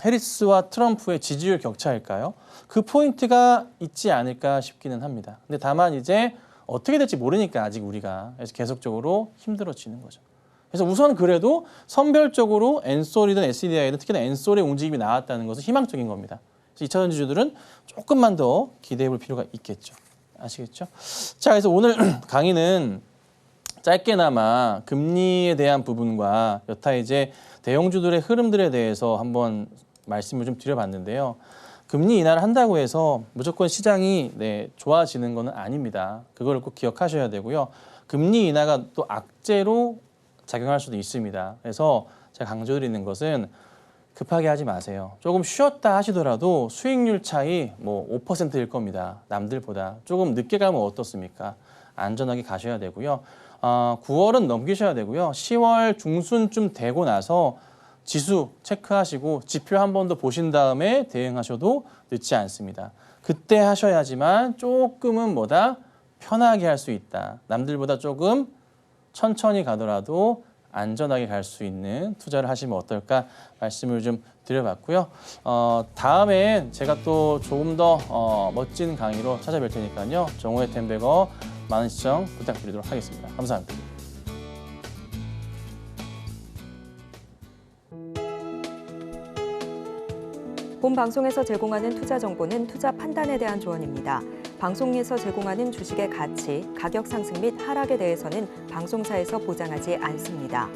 Speaker 2: 해리스와 트럼프의 지지율 격차일까요? 그 포인트가 있지 않을까 싶기는 합니다. 근데 다만 이제 어떻게 될지 모르니까 아직 우리가 그래서 계속적으로 힘들어지는 거죠. 그래서 우선 그래도 선별적으로 엔솔이든 SDI든 특히나 엔솔의 움직임이 나왔다는 것은 희망적인 겁니다. 그래서 2차 전지주들은 조금만 더 기대해 볼 필요가 있겠죠. 아시겠죠? 자, 그래서 오늘 강의는 짧게나마 금리에 대한 부분과 여타 이제 대형주들의 흐름들에 대해서 한번 말씀을 좀 드려봤는데요. 금리 인하를 한다고 해서 무조건 시장이 좋아지는 것은 아닙니다. 그걸 꼭 기억하셔야 되고요. 금리 인하가 또 악재로 작용할 수도 있습니다. 그래서 제가 강조드리는 것은 급하게 하지 마세요. 조금 쉬었다 하시더라도 수익률 차이 뭐 5%일 겁니다. 남들보다. 조금 늦게 가면 어떻습니까? 안전하게 가셔야 되고요. 9월은 넘기셔야 되고요. 10월 중순쯤 되고 나서 지수 체크하시고 지표 한 번 더 보신 다음에 대응하셔도 늦지 않습니다. 그때 하셔야지만 조금은 뭐다? 편하게 할 수 있다. 남들보다 조금 천천히 가더라도 안전하게 갈 수 있는 투자를 하시면 어떨까 말씀을 좀 드려봤고요. 다음에 제가 또 조금 더 멋진 강의로 찾아뵐 테니까요. 정오의 템베거 많은 시청 부탁드리도록 하겠습니다. 감사합니다.
Speaker 1: 본 방송에서 제공하는 투자 정보는 투자 판단에 대한 조언입니다. 방송에서 제공하는 주식의 가치, 가격 상승 및 하락에 대해서는 방송사에서 보장하지 않습니다.